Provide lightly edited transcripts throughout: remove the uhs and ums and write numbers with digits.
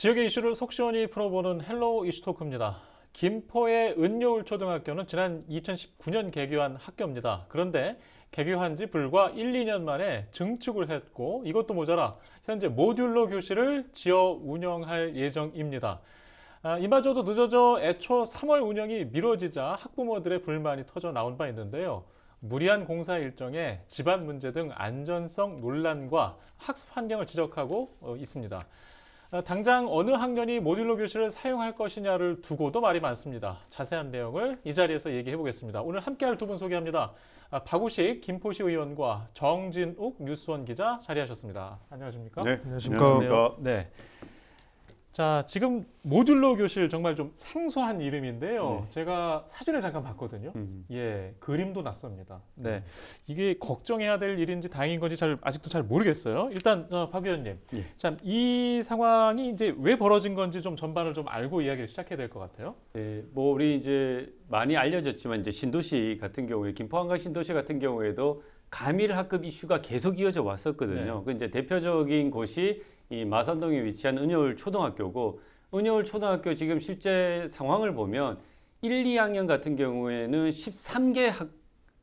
지역의 이슈를 속 시원히 풀어보는 헬로우 이슈토크입니다. 김포의 은효울 초등학교는 지난 2019년 개교한 학교입니다. 그런데 개교한 지 불과 1, 2년 만에 증축을 했고 이것도 모자라 현재 모듈러 교실을 지어 운영할 예정입니다. 이마저도 늦어져 애초 3월 운영이 미뤄지자 학부모들의 불만이 터져 나온 바 있는데요. 무리한 공사 일정에 집안 문제 등 안전성 논란과 학습 환경을 지적하고 있습니다. 당장 어느 학년이 모듈러 교실을 사용할 것이냐를 두고도 말이 많습니다. 자세한 내용을 이 자리에서 얘기해 보겠습니다. 오늘 함께할 두 분 소개합니다. 박우식 김포시 의원과 정진욱 뉴스원 기자 자리하셨습니다. 안녕하십니까? 네, 안녕하십니까? 네. 자, 지금 모듈러 교실 정말 좀 생소한 이름인데요. 제가 사진을 잠깐 봤거든요. 예, 그림도 낯섭니다. 네, 이게 걱정해야 될 일인지 다행인 건지 아직도 잘 모르겠어요. 일단 박 의원님, 참 이 상황이 이제 왜 벌어진 건지 좀 전반을 좀 알고 이야기를 시작해야 될 것 같아요. 네, 뭐 우리 이제 많이 알려졌지만 이제 신도시 같은 경우에 김포 한강 신도시 같은 경우에도 가밀 학급 이슈가 계속 이어져 왔었거든요. 네. 그 이제 대표적인 곳이 이 마산동에 위치한 은효울 초등학교고, 은효울 초등학교 지금 실제 상황을 보면 1, 2학년 같은 경우에는 13개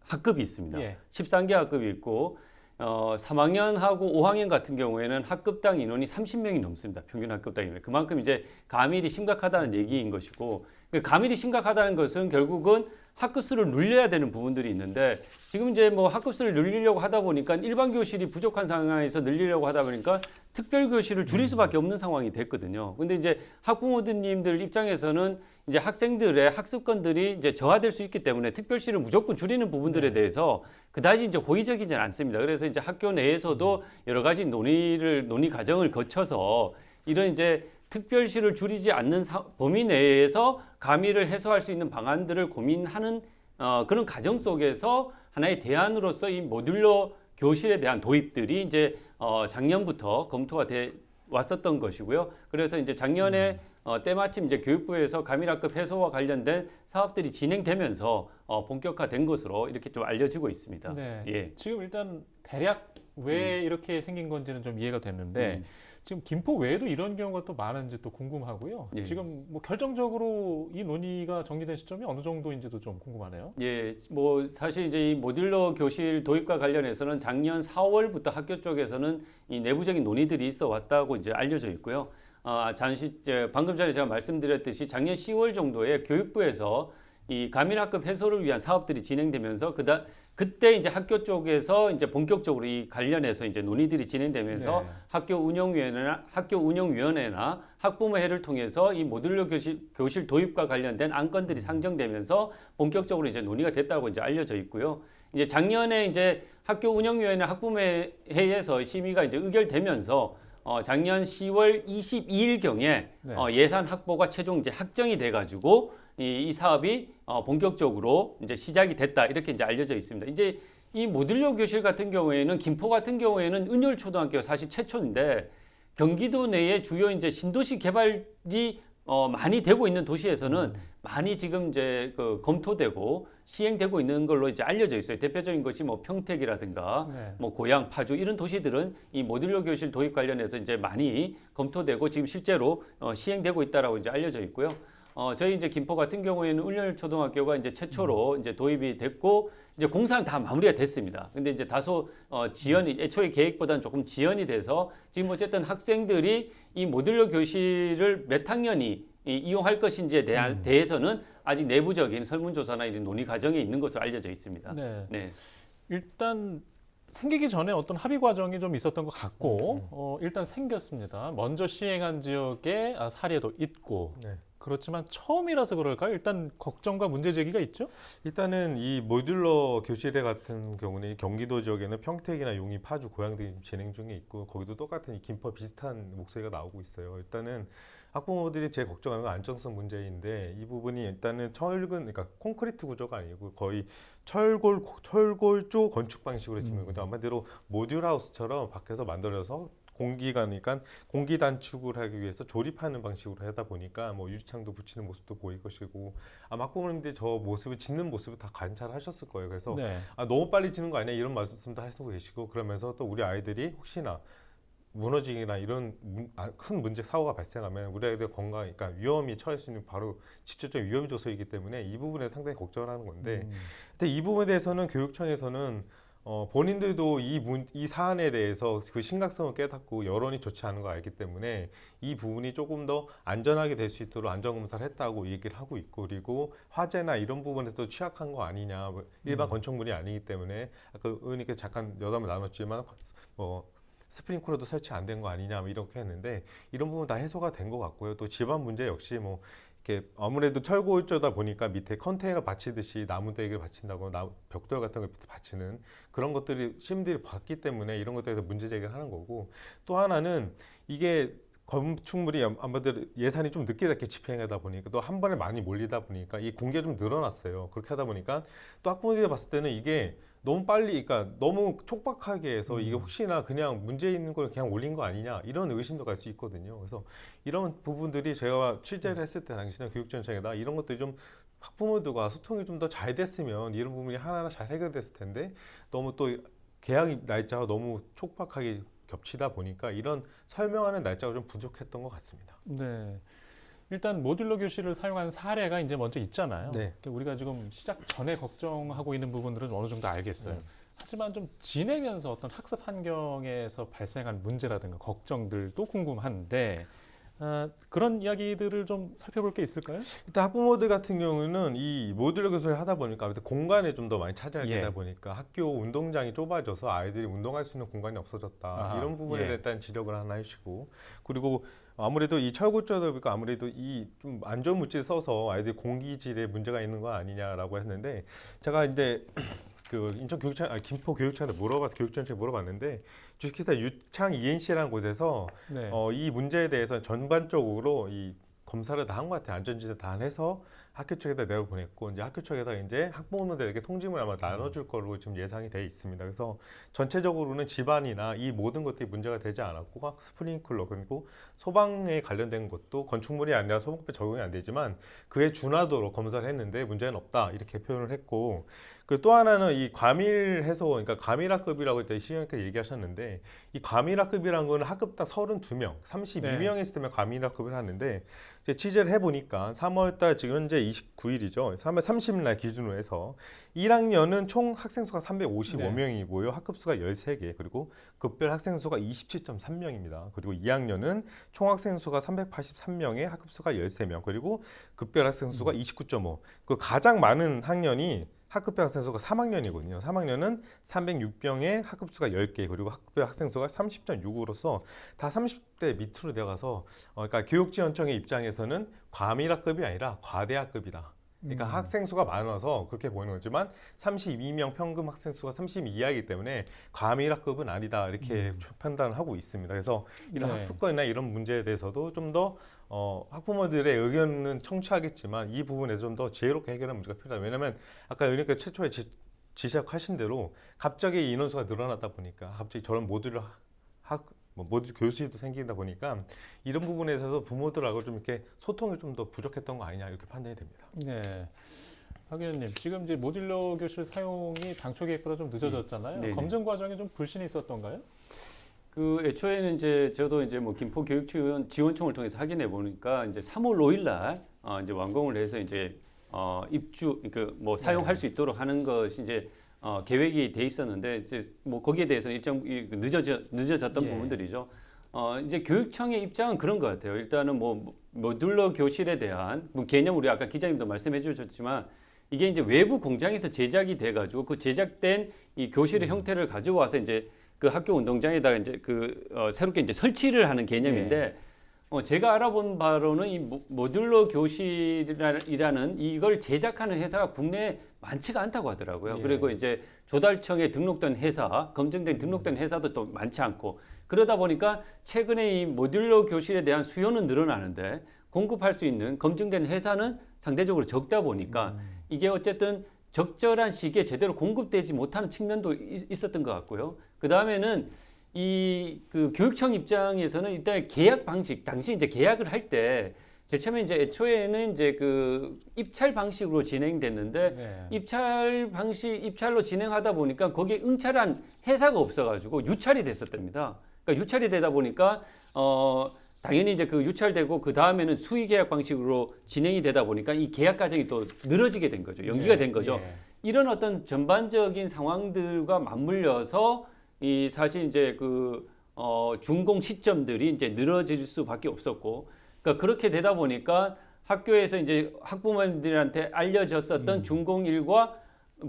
학급이 있습니다. 예. 13개 학급이 있고 3학년하고 5학년 같은 경우에는 학급당 인원이 30명이 넘습니다. 평균 학급당 인원이. 그만큼 이제 가밀이 심각하다는 얘기인 것이고, 그 가밀이 심각하다는 것은 결국은 학급 수를 늘려야 되는 부분들이 있는데, 지금 이제 뭐 학급 수를 늘리려고 하다 보니까 일반 교실이 부족한 상황에서 늘리려고 하다 보니까 특별 교실을 줄일 수밖에 없는 상황이 됐거든요. 근데 이제 학부모님들 입장에서는 이제 학생들의 학습권들이 이제 저하될 수 있기 때문에 특별시를 무조건 줄이는 부분들에 대해서 그다지 이제 호의적이지는 않습니다. 그래서 이제 학교 내에서도 여러 가지 논의 과정을 거쳐서 이런 이제 특별시를 줄이지 않는 범위 내에서 가밀을 해소할 수 있는 방안들을 고민하는 그런 과정 속에서 하나의 대안으로서 이 모듈러 교실에 대한 도입들이 이제 작년부터 검토가 돼 왔었던 것이고요. 그래서 이제 작년에 때마침 이제 교육부에서 가밀학급 해소와 관련된 사업들이 진행되면서 본격화된 것으로 이렇게 좀 알려지고 있습니다. 네. 예. 지금 일단 대략 왜 이렇게 생긴 건지는 좀 이해가 됐는데 지금 김포 외에도 이런 경우가 또 많은지 또 궁금하고요. 예. 지금 뭐 결정적으로 이 논의가 정리된 시점이 어느 정도인지도 좀 궁금하네요. 예, 뭐 사실 이제 이 모듈러 교실 도입과 관련해서는 작년 4월부터 학교 쪽에서는 이 내부적인 논의들이 있어 왔다고 이제 알려져 있고요. 방금 전에 제가 말씀드렸듯이 작년 10월 정도에 교육부에서 이 가밀학급 해소를 위한 사업들이 진행되면서 그때 이제 학교 쪽에서 이제 본격적으로 이 관련해서 이제 논의들이 진행되면서 네. 학교 운영위원회나 학부모회를 통해서 이 모듈러 교실 도입과 관련된 안건들이 상정되면서 본격적으로 이제 논의가 됐다고 이제 알려져 있고요. 이제 작년에 이제 학교 운영위원회 학부모회에서 심의가 이제 의결되면서 작년 10월 22일경에 네. 예산 확보가 최종 이제 확정이 돼가지고 이 사업이 본격적으로 이제 시작이 됐다, 이렇게 이제 알려져 있습니다. 이제 이 모듈러 교실 같은 경우에는 김포 같은 경우에는 은효울 초등학교가 사실 최초인데, 경기도 내에 주요 이제 신도시 개발이 많이 되고 있는 도시에서는 많이 지금 이제 검토되고 시행되고 있는 걸로 이제 알려져 있어요. 대표적인 것이 뭐 평택이라든가 네. 뭐 고양, 파주 이런 도시들은 이 모듈러 교실 도입 관련해서 이제 많이 검토되고 지금 실제로 시행되고 있다라고 이제 알려져 있고요. 저희 이제 김포 같은 경우에는 은효울 초등학교가 이제 최초로 이제 도입이 됐고 이제 공사는 다 마무리가 됐습니다. 근데 이제 다소 지연이 애초에 계획보다는 조금 지연이 돼서 지금 어쨌든 학생들이 이 모듈러 교실을 몇 학년이 이용할 것인지에 대해서는 아직 내부적인 설문조사나 이런 논의 과정에 있는 것으로 알려져 있습니다. 네. 네. 일단 생기기 전에 어떤 합의 과정이 좀 있었던 것 같고 일단 생겼습니다. 먼저 시행한 지역의 사례도 있고 네. 그렇지만 처음이라서 그럴까요? 일단 걱정과 문제 제기가 있죠? 일단은 이 모듈러 교실에 같은 경우는 경기도 지역에는 평택이나 용인, 파주, 고양 등이 지금 진행 중에 있고 거기도 똑같은 이 김포 비슷한 목소리가 나오고 있어요. 일단은 학부모들이 제일 걱정하는 건 안정성 문제인데, 이 부분이 일단은 그러니까 콘크리트 구조가 아니고 거의 철골조 건축 방식으로 지금 한마디로 모듈하우스처럼 밖에서 만들어서 공기가니까 공기 단축을 하기 위해서 조립하는 방식으로 하다 보니까 뭐 유리창도 붙이는 모습도 보일 것이고, 아마 학부모님들이 저 모습을 짓는 모습을 다 관찰하셨을 거예요. 그래서 네. 너무 빨리 짓는 거 아니야 이런 말씀도 하시고 계시고, 그러면서 또 우리 아이들이 혹시나 무너지기나 이런 큰 문제 사고가 발생하면 우리 아이들 건강, 그러니까 위험이 처할 수 있는 바로 직접적 위험 요소이기 때문에 이 부분에 상당히 걱정을 하는 건데, 근데 이 부분에 대해서는 교육청에서는 본인들도 이 사안에 대해서 그 심각성을 깨닫고 여론이 좋지 않은 걸 알기 때문에 이 부분이 조금 더 안전하게 될 수 있도록 안전검사를 했다고 얘기를 하고 있고, 그리고 화재나 이런 부분에서 취약한 거 아니냐, 일반 건축물이 아니기 때문에 아까 의원님께서 잠깐 여담을 나눴지만 스프링클러도 설치 안 된 거 아니냐 이렇게 했는데 이런 부분 다 해소가 된 것 같고요. 또 집안 문제 역시 이렇게 아무래도 철골조다 보니까 밑에 컨테이너 받치듯이 나무 대기를 받친다고 벽돌 같은 걸 받치는 그런 것들이 시민들이 봤기 때문에 이런 것들에서 문제 제기를 하는 거고, 또 하나는 이게 건축물이 아무래도 예산이 좀 늦게 집행하다 보니까 또 한 번에 많이 몰리다 보니까 이 공개가 좀 늘어났어요. 그렇게 하다 보니까 또 학부모들이 봤을 때는 이게 너무 빨리, 그러니까 너무 촉박하게 해서 이게 혹시나 그냥 문제 있는 걸 그냥 올린 거 아니냐 이런 의심도 갈 수 있거든요. 그래서 이런 부분들이 제가 취재를 했을 때 당시는 교육청에다 이런 것들이 좀 학부모들과 소통이 좀 더 잘 됐으면 이런 부분이 하나하나 잘 해결됐을 텐데 너무 또 계약 날짜가 너무 촉박하게 겹치다 보니까 이런 설명하는 날짜가 좀 부족했던 것 같습니다. 네. 일단 모듈러 교실을 사용한 사례가 이제 먼저 있잖아요. 네. 근데 우리가 지금 시작 전에 걱정하고 있는 부분들은 어느 정도 알겠어요. 하지만 좀 지내면서 어떤 학습 환경에서 발생한 문제라든가 걱정들도 궁금한데 그런 이야기들을 좀 살펴볼 게 있을까요? 일단 학부모들 같은 경우는 이 모듈러 교수를 하다 보니까 아무래도 공간을 좀 더 많이 차지하게 예. 되다 보니까 학교 운동장이 좁아져서 아이들이 운동할 수 있는 공간이 없어졌다. 아하, 이런 부분에 예. 일단 지적을 하나 해주시고, 그리고 아무래도 이 철골조다 보니까 아무래도 이 좀 안 좋은 물질 써서 아이들 공기질에 문제가 있는 거 아니냐라고 했는데, 제가 이제 그 인천교육청, 김포 교육청한테 교육청에 물어봤는데 주식회사 유창 ENC라는 곳에서 네. 이 문제에 대해서 전반적으로 이 검사를 다 한 것 같아요. 안전지대 다 해서 학교 측에다 내보냈고, 이제 학교 측에다 이제 학부모들에게 통지물 아마 나눠줄 걸로 지금 예상이 돼 있습니다. 그래서 전체적으로는 집안이나 이 모든 것들이 문제가 되지 않았고, 스프링클러 그리고 소방에 관련된 것도 건축물이 아니라 소방법에 적용이 안 되지만 그에 준하도록 검사를 했는데 문제는 없다 이렇게 표현을 했고, 그 또 하나는 이 과밀 해소, 그러니까 과밀학급이라고 이제 시장님께서 얘기하셨는데, 이 과밀학급이라는 거는 학급당 32명, 32명 했을 때면 과밀학급을 하는데, 이제 취재를 해보니까 3월달 지금 현재 29일이죠. 3월 30일 날 기준으로 해서 1학년은 총 학생 수가 355명이고요. 학급수가 13개, 그리고 급별 학생 수가 27.3명입니다. 그리고 2학년은 총 학생 수가 383명에 학급수가 13명, 그리고 급별 학생 수가 29.5. 그 가장 많은 학년이 학급별 학생 수가 3학년이거든요. 3학년은 306명에 학급수가 10개, 그리고 학급별 학생 수가 30.6으로서 다 30대 밑으로 내려가서 그러니까 교육지원청의 입장에서는 과밀학급이 아니라 과대학급이다. 그러니까 학생 수가 많아서 그렇게 보이는 거지만 32명 평균 학생 수가 32 이하이기 때문에 과밀학급은 아니다 이렇게 판단을 하고 있습니다. 그래서 이런 네. 학습권이나 이런 문제에 대해서도 좀 더 학부모들의 의견은 청취하겠지만 이 부분에서 좀 더 지혜롭게 해결하는 문제가 필요하다. 왜냐하면 아까 의원님께서 최초에 지적하신 대로 갑자기 인원수가 늘어나다 보니까 갑자기 저런 모듈러 모듈 교실도 생기다 보니까 이런 부분에 있어서 부모들하고 좀 이렇게 소통이 좀 더 부족했던 거 아니냐 이렇게 판단이 됩니다. 네. 박 의원님, 지금 이제 모듈러 교실 사용이 당초 계획보다 좀 늦어졌잖아요. 네네. 검증 과정에 좀 불신이 있었던가요? 그 애초에는 이제 저도 이제 김포 교육지원청을 통해서 확인해 보니까 이제 3월 5일 날 이제 완공을 해서 이제 입주 사용할 수 있도록 하는 것이 이제 계획이 돼 있었는데 이제 거기에 대해서는 일정 늦어졌던 예. 부분들이죠. 이제 교육청의 입장은 그런 것 같아요. 일단은 모듈러 교실에 대한 개념 우리 아까 기자님도 말씀해 주셨지만 이게 이제 외부 공장에서 제작이 돼가지고 그 제작된 이 교실의 형태를 가져와서 이제 그 학교 운동장에다가 이제 새롭게 이제 설치를 하는 개념인데 제가 알아본 바로는 이 모듈러 교실이라는 이걸 제작하는 회사가 국내에 많지가 않다고 하더라고요. 예. 그리고 이제 조달청에 등록된 회사, 검증된 등록된 회사도 또 많지 않고 그러다 보니까 최근에 이 모듈러 교실에 대한 수요는 늘어나는데 공급할 수 있는 검증된 회사는 상대적으로 적다 보니까 이게 어쨌든 적절한 시기에 제대로 공급되지 못하는 측면도 있었던 것 같고요. 그 다음에는 그 교육청 입장에서는 일단 계약 방식, 당시 이제 계약을 할 때 제일 처음에 이제 애초에는 이제 그 입찰 방식으로 진행됐는데 네. 입찰로 진행하다 보니까 거기에 응찰한 회사가 없어가지고 유찰이 됐었답니다. 그러니까 유찰이 되다 보니까 당연히 이제 그 유찰되고 그 다음에는 수의 계약 방식으로 진행이 되다 보니까 이 계약 과정이 또 늘어지게 된 거죠. 연기가 된 거죠. 예. 이런 어떤 전반적인 상황들과 맞물려서 이 사실 이제 준공 시점들이 이제 늘어질 수밖에 없었고, 그러니까 그렇게 되다 보니까 학교에서 이제 학부모님들한테 알려졌었던 준공일과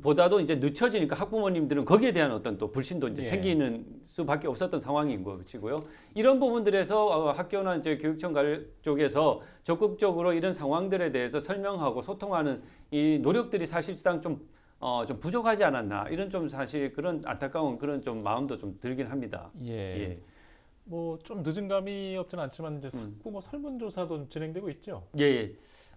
보다도 이제 늦춰지니까 학부모님들은 거기에 대한 어떤 또 불신도 이제 예. 생기는 수밖에 없었던 상황인 것이고요. 이런 부분들에서 학교나 이제 교육청 쪽에서 적극적으로 이런 상황들에 대해서 설명하고 소통하는 이 노력들이 사실상 좀 부족하지 않았나 이런 좀 사실 그런 안타까운 그런 좀 마음도 좀 들긴 합니다. 예. 예. 뭐 좀 늦은 감이 없지는 않지만 이제 학부모 설문조사도 좀 진행되고 있죠. 예, 예.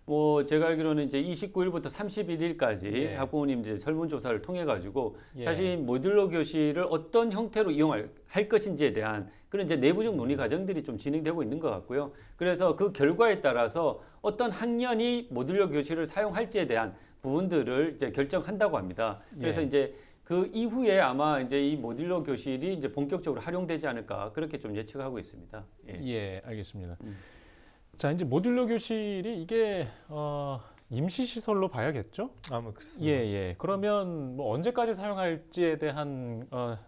뭐 제가 알기로는 이제 29일부터 31일까지 예. 학부모님 이제 설문조사를 통해 가지고 예. 사실 모듈러 교실을 어떤 형태로 이용할 것인지에 대한 그런 이제 내부적 논의 과정들이 좀 진행되고 있는 것 같고요. 그래서 그 결과에 따라서 어떤 학년이 모듈러 교실을 사용할지에 대한 부분들을 이제 결정한다고 합니다. 그래서 예. 이제 그 이후에 아마 이제 이 모듈러 교실이 이제 본격적으로 활용되지 않을까 그렇게 좀 예측하고 있습니다. 예. 예, 알겠습니다. 자, 이제 모듈러 교실이 이게 임시 시설로 봐야겠죠? 아마 예, 그렇습니다. 예. 그러면 뭐 언제까지 사용할지에 대한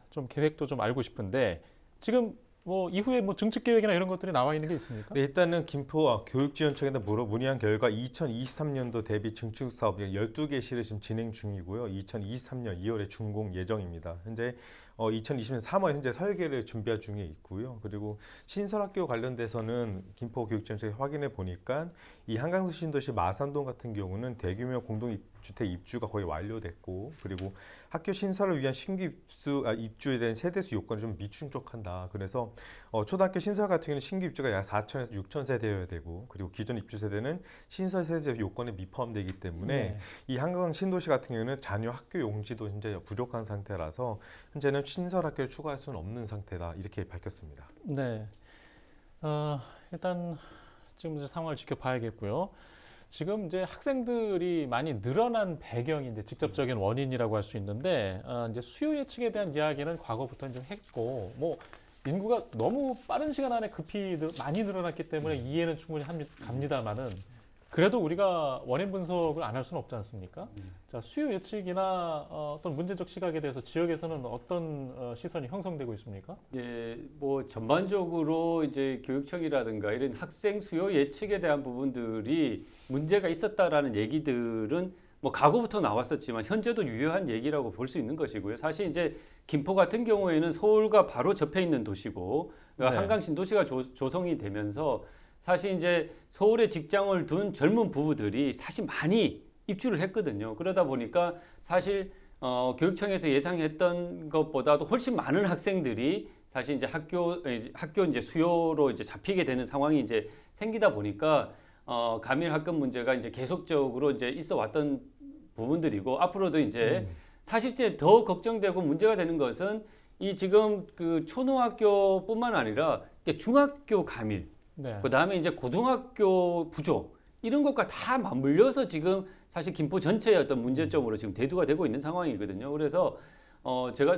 좀 계획도 좀 알고 싶은데 지금 뭐 이후에 뭐 증축 계획이나 이런 것들이 나와 있는 게 있습니까? 네, 일단은 김포 교육지원청에다 문의한 결과 2023년도 대비 증축 사업 12개실을 지금 진행 중이고요. 2023년 2월에 준공 예정입니다. 현재 2020년 3월 현재 설계를 준비 중에 있고요. 그리고 신설학교 관련돼서는 김포교육지원청에 확인해 보니까 이 한강서 신도시 마산동 같은 경우는 대규모 공동주택 입주가 거의 완료됐고, 그리고 학교 신설을 위한 신규 입주에 대한 세대수 요건이 좀 미충족한다. 그래서 초등학교 신설 같은 경우는 신규 입주가 약 4천에서 6천 세대여야 되고, 그리고 기존 입주 세대는 신설 세대 요건에 미포함되기 때문에 네. 이 한강 신도시 같은 경우는 자녀 학교 용지도 현재 부족한 상태라서 현재는 신설 학교를 추가할 수는 없는 상태다, 이렇게 밝혔습니다. 네. 일단 지금 이제 상황을 지켜봐야겠고요. 지금 이제 학생들이 많이 늘어난 배경이 이제 직접적인 원인이라고 할 수 있는데 이제 수요 예측에 대한 이야기는 과거부터 좀 했고, 뭐 인구가 너무 빠른 시간 안에 급히 많이 늘어났기 때문에 이해는 충분히 갑니다만은 그래도 우리가 원인 분석을 안 할 수는 없지 않습니까? 자, 수요 예측이나 어떤 문제적 시각에 대해서 지역에서는 어떤 시선이 형성되고 있습니까? 예, 뭐 전반적으로 이제 교육청이라든가 이런 학생 수요 예측에 대한 부분들이 문제가 있었다라는 얘기들은 뭐 과거부터 나왔었지만 현재도 유효한 얘기라고 볼 수 있는 것이고요. 사실 이제 김포 같은 경우에는 서울과 바로 접해 있는 도시고, 그러니까 네. 한강 신도시가 조성이 되면서 사실 이제 서울에 직장을 둔 젊은 부부들이 사실 많이 입주를 했거든요. 그러다 보니까 사실 교육청에서 예상했던 것보다도 훨씬 많은 학생들이 사실 이제 학교 이제 수요로 이제 잡히게 되는 상황이 이제 생기다 보니까 가밀 합급 문제가 이제 계속적으로 이제 있어 왔던 부분들이고, 앞으로도 이제 사실 이제 더 걱정되고 문제가 되는 것은 이 지금 그 초등학교뿐만 아니라 중학교 가밀, 네. 그 다음에 이제 고등학교 부족 이런 것과 다 맞물려서 지금 사실 김포 전체의 어떤 문제점으로 지금 대두가 되고 있는 상황이거든요. 그래서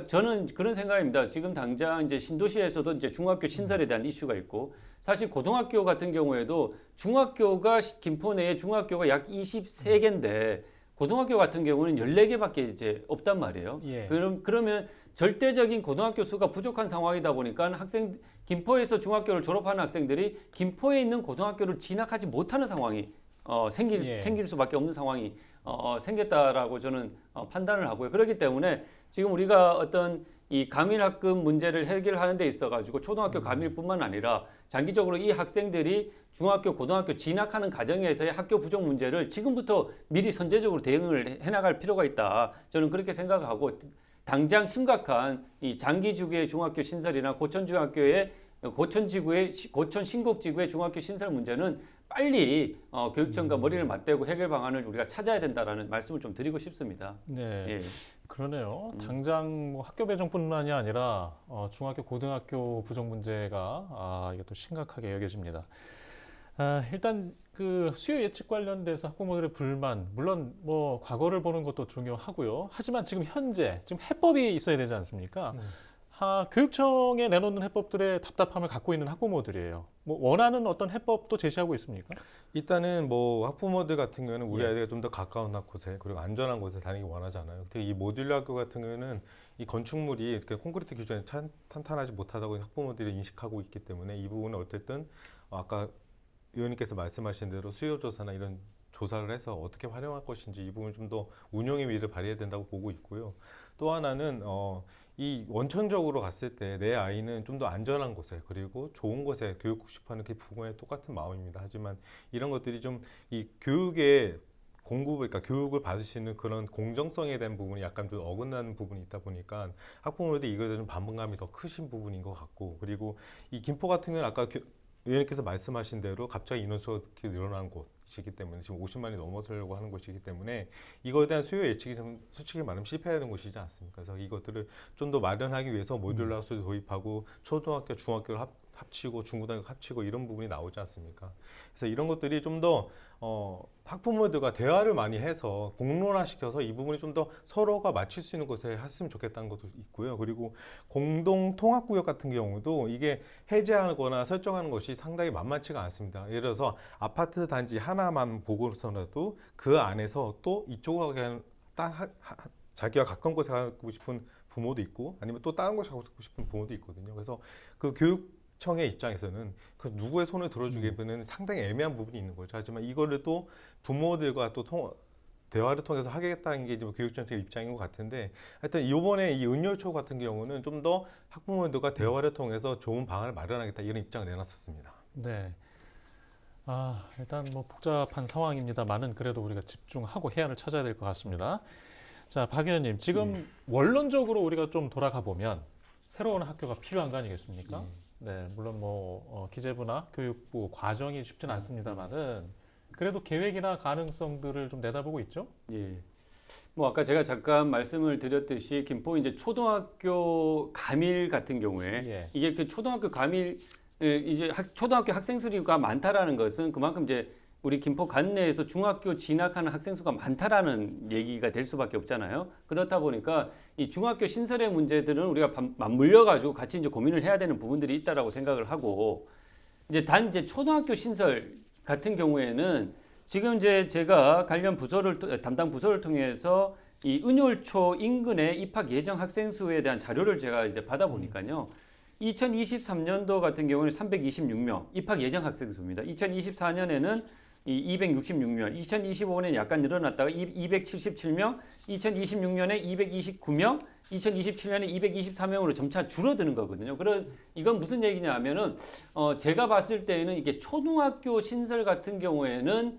저는 그런 생각입니다. 지금 당장 이제 신도시에서도 이제 중학교 신설에 대한 이슈가 있고, 사실 고등학교 같은 경우에도 중학교가 김포 내에 중학교가 약 23개인데 고등학교 같은 경우는 14개밖에 이제 없단 말이에요. 예. 그러면 절대적인 고등학교 수가 부족한 상황이다 보니까 김포에서 중학교를 졸업하는 학생들이 김포에 있는 고등학교를 진학하지 못하는 상황이 생길 수밖에 없는 상황이 생겼다라고 저는 판단을 하고요. 그렇기 때문에 지금 우리가 어떤 이 가밀학급 문제를 해결하는 데 있어 가지고 초등학교 가밀뿐만 아니라 장기적으로 이 학생들이 중학교, 고등학교 진학하는 과정에서의 학교 부족 문제를 지금부터 미리 선제적으로 대응을 해나갈 필요가 있다. 저는 그렇게 생각하고, 당장 심각한 이 장기 주기의 중학교 신설이나 고천 신곡지구의 중학교 신설 문제는 빨리 교육청과 머리를 맞대고 해결 방안을 우리가 찾아야 된다라는 말씀을 좀 드리고 싶습니다. 네. 예. 그러네요. 당장 뭐 학교 배정뿐만이 아니라 중학교, 고등학교 부족 문제가 이게 또 심각하게 여겨집니다. 일단 그 수요 예측 관련돼서 학부모들의 불만, 물론 뭐 과거를 보는 것도 중요하고요. 하지만 지금 현재 지금 해법이 있어야 되지 않습니까? 교육청에 내놓는 해법들의 답답함을 갖고 있는 학부모들이에요. 뭐 원하는 어떤 해법도 제시하고 있습니까? 일단은 뭐 학부모들 같은 경우에는 우리 예. 아이가 좀 더 가까운 곳에 그리고 안전한 곳에 다니기 원하잖아요. 특히 이 모듈러 학교 같은 경우에는 이 건축물이 이렇게 콘크리트 규정에 탄탄하지 못하다고 학부모들이 인식하고 있기 때문에 이 부분은 어쨌든 아까 의원님께서 말씀하신 대로 수요 조사나 이런 조사를 해서 어떻게 활용할 것인지 이 부분 좀 더 운용의 위를 발휘해야 된다고 보고 있고요. 또 하나는 이 원천적으로 갔을 때 내 아이는 좀 더 안전한 곳에 그리고 좋은 곳에 교육하고 싶어하는 그 부모의 똑같은 마음입니다. 하지만 이런 것들이 좀 이 교육의 그러니까 교육을 받을 수 있는 그런 공정성에 대한 부분이 약간 좀 어긋나는 부분이 있다 보니까 학부모들이 이거에 대한 반감이 더 크신 부분인 것 같고 그리고 이 김포 같은 경우는 아까 의원님께서 말씀하신 대로 갑자기 인원수가 이렇게 늘어난 곳이기 때문에 지금 50만이 넘어서려고 하는 곳이기 때문에 이거에 대한 수요 예측이 좀 솔직히 말하면 실패해야 되는 곳이지 않습니까? 그래서 이것들을 좀 더 마련하기 위해서 모듈러 학습을 도입하고 초등학교, 중학교를 합치고 중고등학교 합치고 이런 부분이 나오지 않습니까? 그래서 이런 것들이 좀 더 학부모들과 대화를 많이 해서 공론화시켜서 이 부분이 좀 더 서로가 맞출 수 있는 곳에 했으면 좋겠다는 것도 있고요. 그리고 공동 통합구역 같은 경우도 이게 해제하거나 설정하는 것이 상당히 만만치가 않습니다. 예를 들어서 아파트 단지 하나만 보고서라도 그 안에서 또 이쪽으로 가는 자기와 가까운 곳에 가고 싶은 부모도 있고 아니면 또 다른 곳에 가고 싶은 부모도 있거든요. 그래서 그 교육청의 입장에서는 그 누구의 손을 들어주기에는 상당히 애매한 부분이 있는 거죠. 하지만 이거를 또 부모들과 또 대화를 통해서 하겠다는 게 이제 교육정책의 입장인 것 같은데 하여튼 이번에 이 은율초 같은 경우는 좀 더 학부모들과 대화를 통해서 좋은 방안을 마련하겠다 이런 입장을 내놨었습니다. 네. 일단 뭐 복잡한 상황입니다만은 그래도 우리가 집중하고 해안을 찾아야 될 것 같습니다. 자, 박 의원님, 지금 원론적으로 우리가 좀 돌아가 보면 새로운 학교가 필요한 거 아니겠습니까? 네, 물론 뭐 기재부나 교육부 과정이 쉽진 않습니다만은 그래도 계획이나 가능성들을 좀 내다보고 있죠? 예. 뭐 아까 제가 잠깐 말씀을 드렸듯이 김포 이제 초등학교 감일 같은 경우에 예. 이게 그 초등학교 감일 이제 초등학교 학생 수가 많다라는 것은 그만큼 이제 우리 김포 관내에서 중학교 진학하는 학생 수가 많다라는 얘기가 될 수밖에 없잖아요. 그렇다 보니까 이 중학교 신설의 문제들은 우리가 맞물려 가지고 같이 이제 고민을 해야 되는 부분들이 있다라고 생각을 하고 이제 단 이제 초등학교 신설 같은 경우에는 지금 이제 제가 관련 담당 부서를 통해서 이 은율초 인근의 입학 예정 학생 수에 대한 자료를 제가 이제 받아보니까요. 2023년도 같은 경우는 326명 입학 예정 학생 수입니다. 2024년에는 266명, 2025년에 약간 늘어났다가 277명, 2026년에 229명, 2027년에 224명으로 점차 줄어드는 거거든요. 이건 무슨 얘기냐면은 제가 봤을 때는 이게 초등학교 신설 같은 경우에는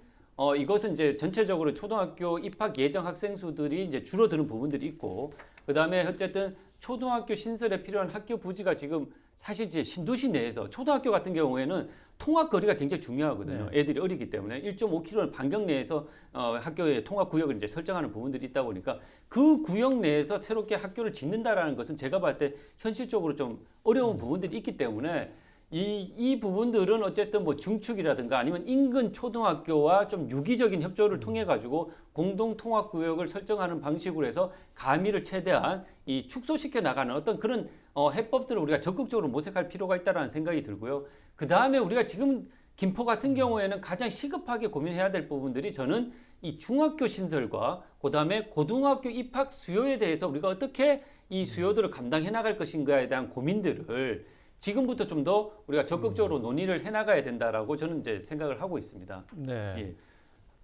이것은 이제 전체적으로 초등학교 입학 예정 학생 수들이 이제 줄어드는 부분들이 있고 그다음에 어쨌든 초등학교 신설에 필요한 학교 부지가 지금 사실 이제 신도시 내에서 초등학교 같은 경우에는 통학 거리가 굉장히 중요하거든요. 네. 애들이 어리기 때문에 1.5km 반경 내에서 학교의 통학 구역을 이제 설정하는 부분들이 있다 보니까 그 구역 내에서 새롭게 학교를 짓는다라는 것은 제가 봤을 때 현실적으로 좀 어려운 부분들이 있기 때문에 이 부분들은 어쨌든 뭐 중축이라든가 아니면 인근 초등학교와 좀 유기적인 협조를 통해 가지고 공동 통합 구역을 설정하는 방식으로 해서 가미를 최대한 이 축소시켜 나가는 어떤 그런 해법들을 우리가 적극적으로 모색할 필요가 있다라는 생각이 들고요. 그 다음에 우리가 지금 김포 같은 경우에는 가장 시급하게 고민해야 될 부분들이 저는 이 중학교 신설과 그 다음에 고등학교 입학 수요에 대해서 우리가 어떻게 이 수요들을 감당해 나갈 것인가에 대한 고민들을 지금부터 좀 더 우리가 적극적으로 논의를 해나가야 된다라고 저는 이제 생각을 하고 있습니다. 네. 예.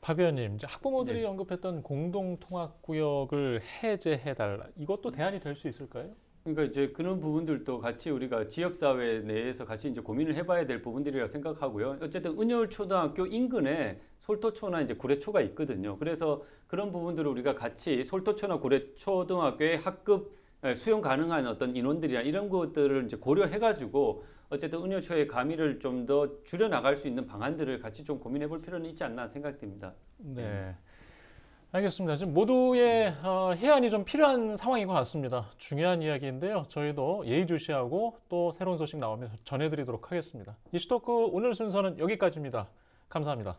박 의원님, 이제 학부모들이 네. 언급했던 공동 통학 구역을 해제해달라. 이것도 대안이 될 수 있을까요? 그러니까 이제 그런 부분들도 같이 우리가 지역사회 내에서 같이 이제 고민을 해봐야 될 부분들이라고 생각하고요. 어쨌든 은효초등학교 인근에 솔토초나 이제 구례초가 있거든요. 그래서 그런 부분들을 우리가 같이 솔토초나 구례초등학교의 학급 수용 가능한 어떤 인원들이나 이런 것들을 이제 고려해가지고 어쨌든 은효초의 가미를 좀 더 줄여 나갈 수 있는 방안들을 같이 좀 고민해 볼 필요는 있지 않나 생각됩니다. 네. 알겠습니다. 지금 모두의 해안이 좀 필요한 상황인 것 같습니다. 중요한 이야기인데요. 저희도 예의주시하고 또 새로운 소식 나오면 전해드리도록 하겠습니다. 이슈토크 오늘 순서는 여기까지입니다. 감사합니다.